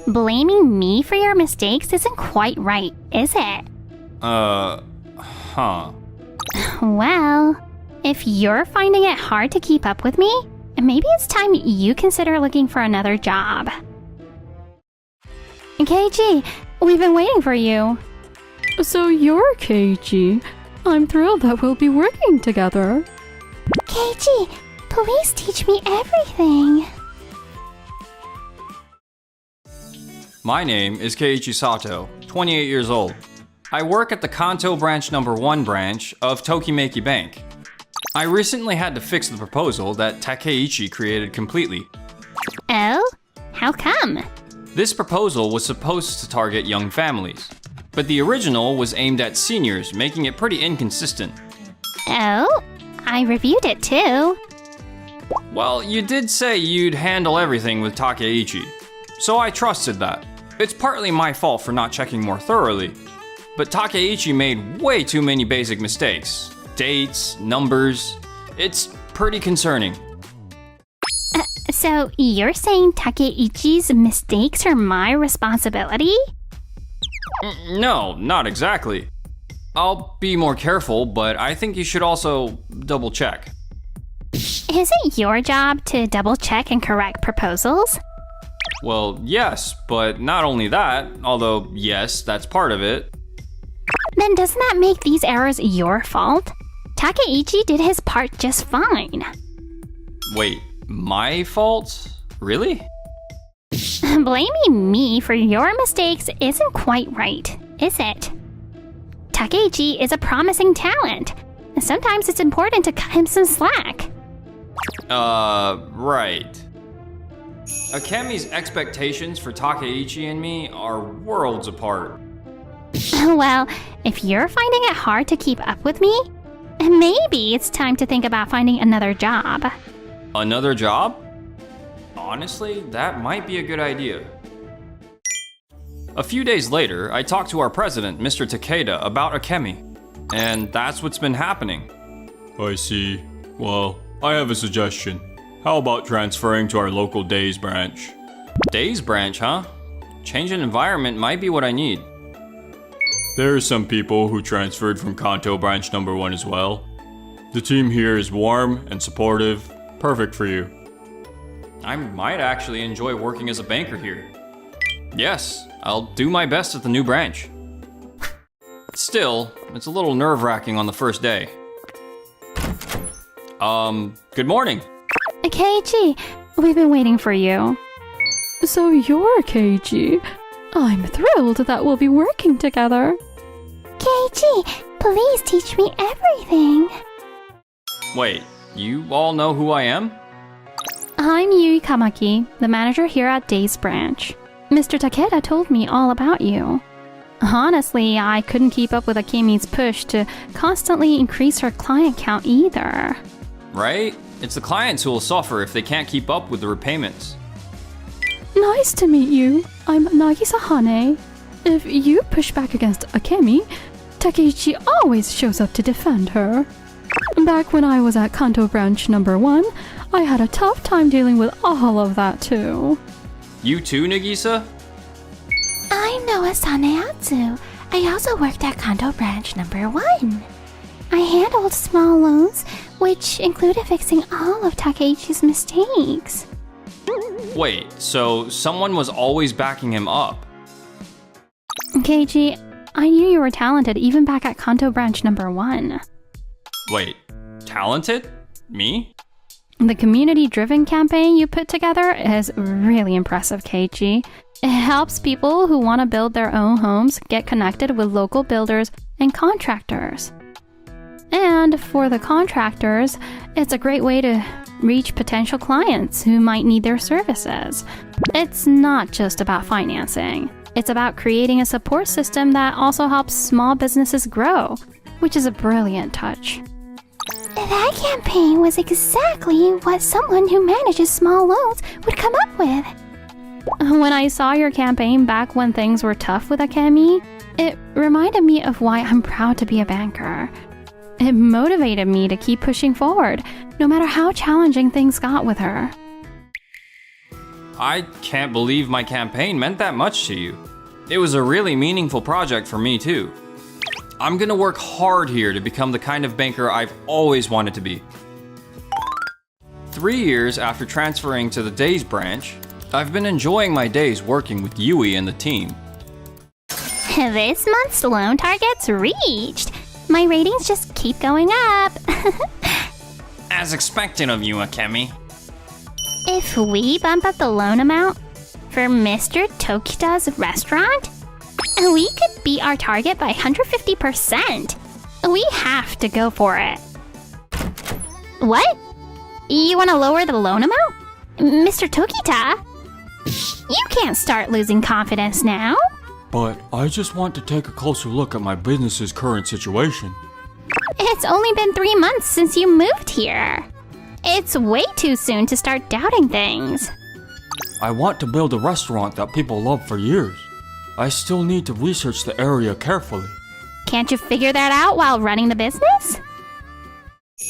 Blaming me for your mistakes isn't quite right, is it? Well, if you're finding it hard to keep up with me, maybe it's time you consider looking for another job. KG, we've been waiting for you. So you're KG. I'm thrilled that we'll be working together. KG, please teach me everything. My name is Keiichi Sato, 28 years old. I work at the Kanto branch number 1 branch of Tokimeki Bank. I recently had to fix the proposal that Takeiichi created completely. Oh? How come? This proposal was supposed to target young families, but the original was aimed at seniors, making it pretty inconsistent. Oh? I reviewed it too. Well, you did say you'd handle everything with Takeiichi, so I trusted that. It's partly my fault for not checking more thoroughly, but Takeiichi made way too many basic mistakes. Dates, numbers, it's pretty concerning. So you're saying Takeiichi's mistakes are my responsibility? No, not exactly. I'll be more careful, but I think you should also double check. Is it your job to double check and correct proposals? Well, yes, but not only that, although yes, that's part of it. Then doesn't that make these errors your fault? Takeiichi did his part just fine. Wait, my fault? Really? Blaming me for your mistakes isn't quite right, is it? Takeiichi is a promising talent. Sometimes it's important to cut him some slack. Right. Akemi's expectations for Takeiichi and me are worlds apart. Well, if you're finding it hard to keep up with me, maybe it's time to think about finding another job. Another job? Honestly, that might be a good idea. A few days later, I talked to our president, Mr. Takeda, about Akemi, and that's what's been happening. I see. Well, I have a suggestion. How about transferring to our local Days branch? Days branch, huh? Change in environment might be what I need. There are some people who transferred from Kanto branch number 1 as well. The team here is warm and supportive, perfect for you. I might actually enjoy working as a banker here. Yes, I'll do my best at the new branch. Still, it's a little nerve-wracking on the first day. Good morning. Keiichi, we've been waiting for you. So you're KG. I'm thrilled that we'll be working together. Keiichi, please teach me everything. Wait, you all know who I am? I'm Yui Kamaki, the manager here at Days Branch. Mr. Takeda told me all about you. Honestly, I couldn't keep up with Akemi's push to constantly increase her client count either. Right? It's the clients who will suffer if they can't keep up with the repayments. Nice to meet you. I'm Nagisa Hane. If you push back against Akemi, Takeiichi always shows up to defend her. Back when I was at Kanto branch number 1, I had a tough time dealing with all of that too. You too, Nagisa? I'm Noa Saneatsu. I also worked at Kanto branch number 1. I handled small loans, which included fixing all of Takeiichi's mistakes. Wait, so someone was always backing him up? Keiji, I knew you were talented even back at Kanto branch number 1. Wait, talented? Me? The community-driven campaign you put together is really impressive, Keiji. It helps people who want to build their own homes get connected with local builders and contractors. And for the contractors, it's a great way to reach potential clients who might need their services. It's not just about financing. It's about creating a support system that also helps small businesses grow, which is a brilliant touch. That campaign was exactly what someone who manages small loans would come up with. When I saw your campaign back when things were tough with Akemi, it reminded me of why I'm proud to be a banker. It motivated me to keep pushing forward, no matter how challenging things got with her. I can't believe my campaign meant that much to you. It was a really meaningful project for me too. I'm gonna work hard here to become the kind of banker I've always wanted to be. 3 years after transferring to the Days branch, I've been enjoying my days working with Yui and the team. This month's loan target's reached. My ratings just keep going up. As expected of you, Akemi. If we bump up the loan amount for Mr. Tokita's restaurant, we could beat our target by 150%. We have to go for it. What? You want to lower the loan amount? Mr. Tokita? You can't start losing confidence now. But I just want to take a closer look at my business's current situation. It's only been 3 months since you moved here. It's way too soon to start doubting things. I want to build a restaurant that people love for years. I still need to research the area carefully. Can't you figure that out while running the business?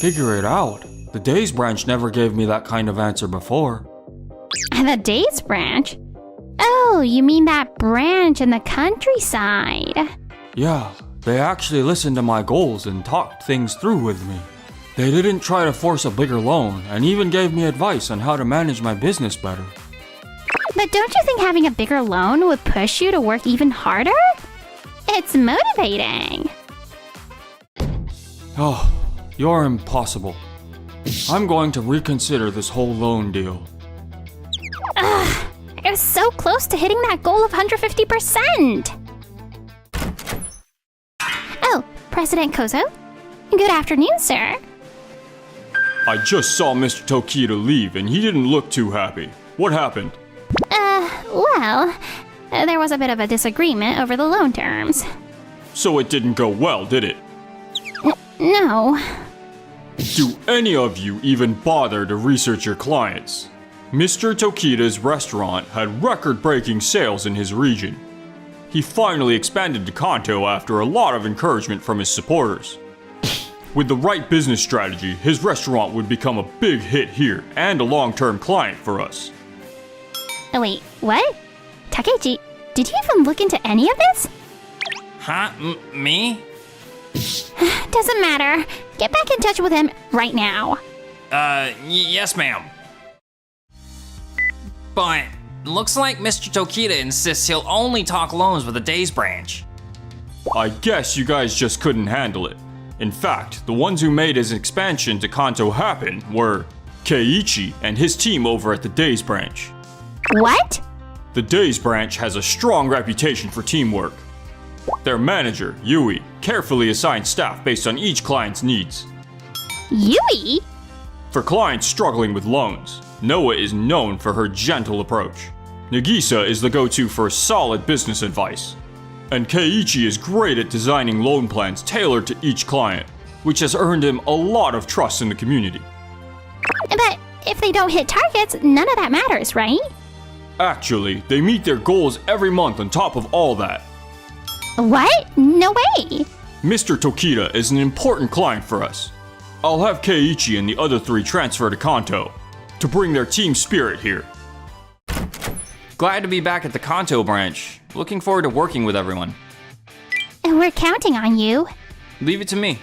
Figure it out? The Days branch never gave me that kind of answer before. The Days branch? Oh, you mean that branch in the countryside? Yeah, they actually listened to my goals and talked things through with me. They didn't try to force a bigger loan and even gave me advice on how to manage my business better. But don't you think having a bigger loan would push you to work even harder? It's motivating. Oh, you're impossible. I'm going to reconsider this whole loan deal. Ugh, I was so close to hitting that goal of 150%. Oh, President Kozo? Good afternoon, sir. I just saw Mr. Tokita leave and he didn't look too happy. What happened? Well, there was a bit of a disagreement over the loan terms. So it didn't go well, did it? No. Do any of you even bother to research your clients? Mr. Tokita's restaurant had record-breaking sales in his region. He finally expanded to Kanto after a lot of encouragement from his supporters. With the right business strategy, his restaurant would become a big hit here and a long-term client for us. Oh, wait, what? Takeichi, did you even look into any of this? Huh? Me? Doesn't matter. Get back in touch with him right now. Yes, ma'am. But looks like Mr. Tokita insists he'll only talk loans with the Days branch. I guess you guys just couldn't handle it. In fact, the ones who made his expansion to Kanto happen were Keiichi and his team over at the Days branch. What? The Days branch has a strong reputation for teamwork. Their manager, Yui, carefully assigns staff based on each client's needs. Yui? For clients struggling with loans, Noah is known for her gentle approach. Nagisa is the go-to for solid business advice. And Keiichi is great at designing loan plans tailored to each client, which has earned him a lot of trust in the community. But if they don't hit targets, none of that matters, right? Actually, they meet their goals every month on top of all that. What? No way! Mr. Tokita is an important client for us. I'll have Keiichi and the other 3 transfer to Kanto to bring their team spirit here. Glad to be back at the Kanto branch. Looking forward to working with everyone. We're counting on you. Leave it to me.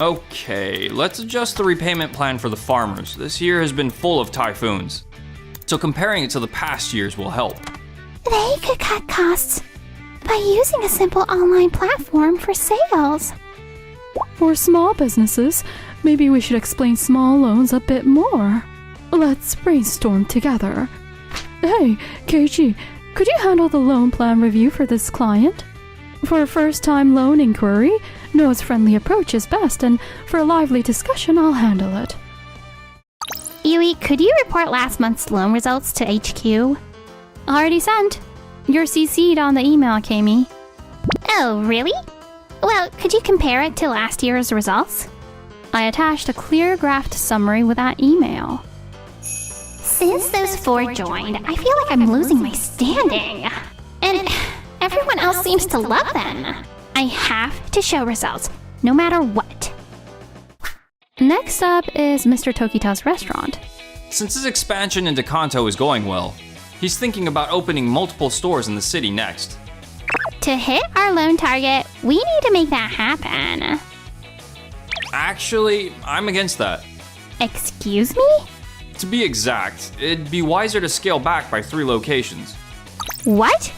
Okay, let's adjust the repayment plan for the farmers. This year has been full of typhoons, so comparing it to the past years will help. They could cut costs by using a simple online platform for sales. For small businesses, maybe we should explain small loans a bit more. Let's brainstorm together. Hey, Keiichi, could you handle the loan plan review for this client? For a first-time loan inquiry, Noah's friendly approach is best, and for a lively discussion, I'll handle it. Yui, could you report last month's loan results to HQ? Already sent. You're CC'd on the email, Kami. Oh, really? Well, could you compare it to last year's results? I attached a clear graphed summary with that email. Since those 4 joined, I feel like I'm losing my standing. And everyone else seems to love them. I have to show results, no matter what. Next up is Mr. Tokita's restaurant. Since his expansion into Kanto is going well, he's thinking about opening multiple stores in the city next. To hit our loan target, we need to make that happen. Actually, I'm against that. Excuse me? To be exact, it'd be wiser to scale back by 3 locations. What?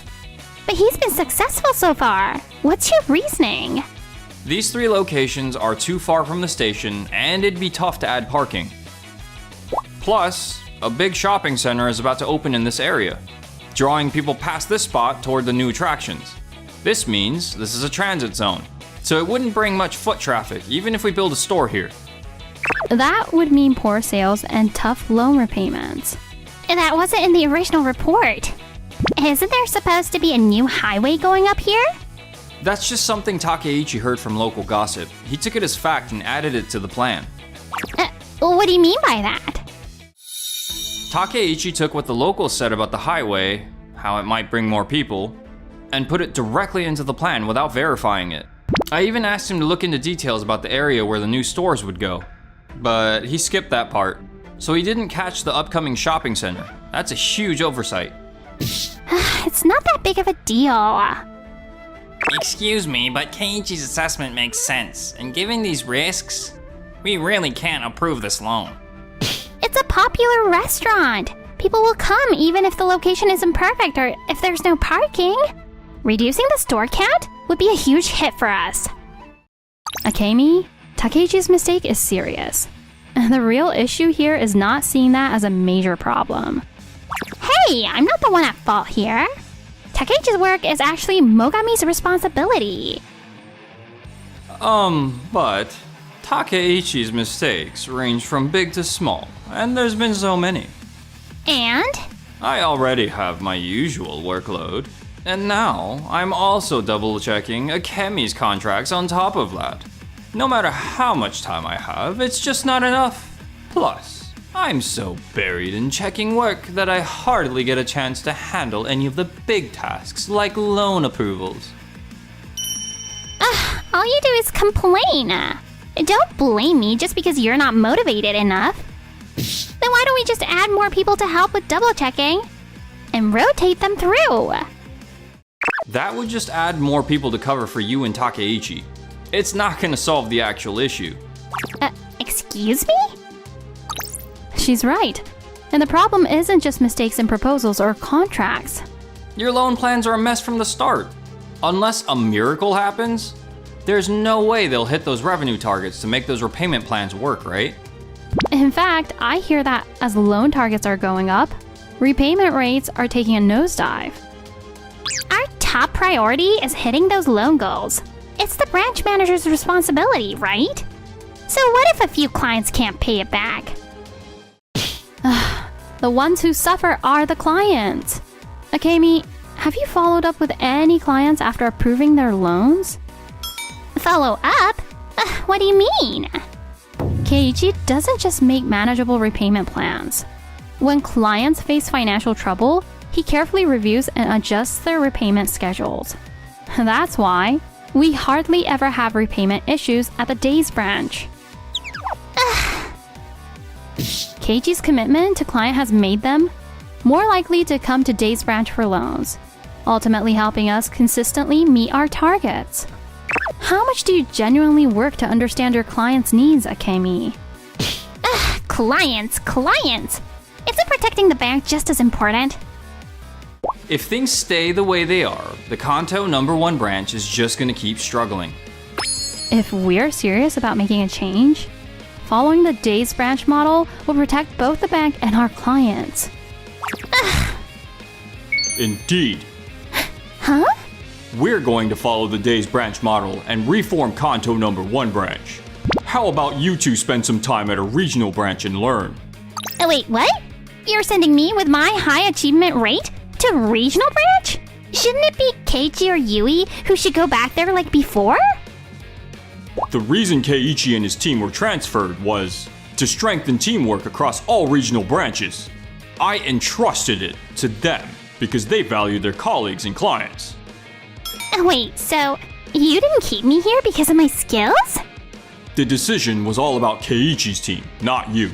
But he's been successful so far. What's your reasoning? These 3 locations are too far from the station, and it'd be tough to add parking. Plus, a big shopping center is about to open in this area, drawing people past this spot toward the new attractions. This means this is a transit zone, so it wouldn't bring much foot traffic even if we build a store here. That would mean poor sales and tough loan repayments. That wasn't in the original report. Isn't there supposed to be a new highway going up here? That's just something Takeichi heard from local gossip. He took it as fact and added it to the plan. What do you mean by that? Takeichi took what the locals said about the highway, how it might bring more people, and put it directly into the plan without verifying it. I even asked him to look into details about the area where the new stores would go, but he skipped that part, so he didn't catch the upcoming shopping center. That's a huge oversight. It's not that big of a deal. Excuse me, but Keiichi's assessment makes sense, and given these risks, we really can't approve this loan. It's a popular restaurant. People will come even if the location isn't perfect or if there's no parking. Reducing the store count would be a huge hit for us. Akemi, Takeichi's mistake is serious. The real issue here is not seeing that as a major problem. Hey, I'm not the one at fault here. Takeichi's work is actually Mogami's responsibility. But Takeichi's mistakes range from big to small, and there's been so many. And? I already have my usual workload, and now I'm also double-checking Akemi's contracts on top of that. No matter how much time I have, it's just not enough. Plus, I'm so buried in checking work that I hardly get a chance to handle any of the big tasks like loan approvals. All you do is complain. Don't blame me just because you're not motivated enough. Then why don't we just add more people to help with double checking and rotate them through? That would just add more people to cover for you and Takeichi. It's not gonna solve the actual issue. Excuse me? She's right. And the problem isn't just mistakes in proposals or contracts. Your loan plans are a mess from the start. Unless a miracle happens, there's no way they'll hit those revenue targets to make those repayment plans work, right? In fact, I hear that as loan targets are going up, repayment rates are taking a nosedive. Our top priority is hitting those loan goals. It's the branch manager's responsibility, right? So what if a few clients can't pay it back? The ones who suffer are the clients. Akemi, have you followed up with any clients after approving their loans? Follow up? What do you mean? Keiichi doesn't just make manageable repayment plans. When clients face financial trouble, he carefully reviews and adjusts their repayment schedules. That's why we hardly ever have repayment issues at the Days branch. Keiichi's commitment to client has made them more likely to come to Days branch for loans, ultimately helping us consistently meet our targets. How much do you genuinely work to understand your clients' needs, Akemi? Clients. Isn't protecting the bank just as important? If things stay the way they are, the Kanto #1 branch is just gonna keep struggling. If we're serious about making a change, following the Days branch model will protect both the bank and our clients. Indeed. Huh? We're going to follow the Days branch model and reform Kanto #1 branch. How about you two spend some time at a regional branch and learn? Wait, what? You're sending me with my high achievement rate to regional branch? Shouldn't it be Keiichi or Yui who should go back there like before? The reason Keiichi and his team were transferred was to strengthen teamwork across all regional branches. I entrusted it to them because they value their colleagues and clients. Wait, so you didn't keep me here because of my skills? The decision was all about Keiichi's team, not you.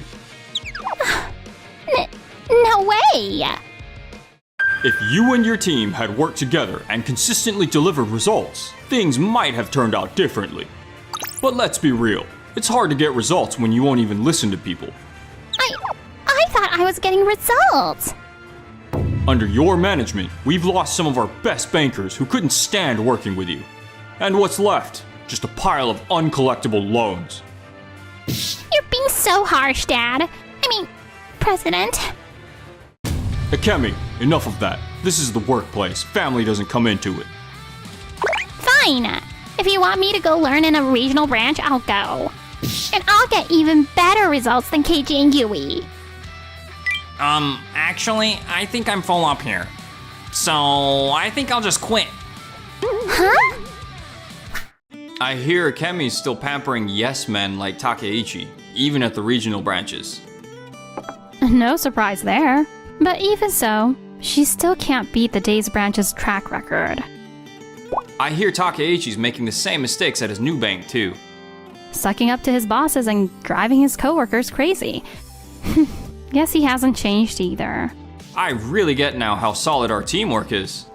way! If you and your team had worked together and consistently delivered results, things might have turned out differently. But let's be real, it's hard to get results when you won't even listen to people. I thought I was getting results! Under your management, we've lost some of our best bankers who couldn't stand working with you. And what's left? Just a pile of uncollectible loans. You're being so harsh, Dad. I mean, President. Akemi, enough of that. This is the workplace. Family doesn't come into it. Fine. If you want me to go learn in a regional branch, I'll go. And I'll get even better results than KG and Yui. Actually, I think I'm full up here. So, I think I'll just quit. Huh? I hear Akemi's still pampering yes men like Takeichi, even at the regional branches. No surprise there. But even so, she still can't beat the Days Branch's track record. I hear Takeichi's making the same mistakes at his new bank too. Sucking up to his bosses and driving his coworkers crazy. Guess he hasn't changed either. I really get now how solid our teamwork is.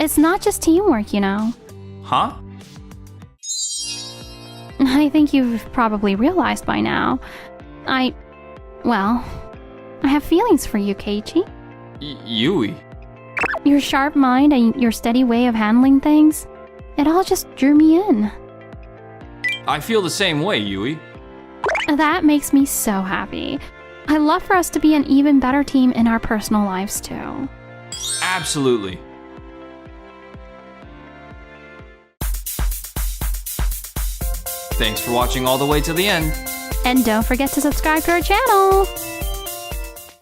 It's not just teamwork, you know. Huh? I think you've probably realized by now. I have feelings for you, Keiichi. Yui? Your sharp mind and your steady way of handling things, it all just drew me in. I feel the same way, Yui. That makes me so happy. I love for us to be an even better team in our personal lives too. Absolutely. Thanks for watching all the way to the end. And don't forget to subscribe to our channel!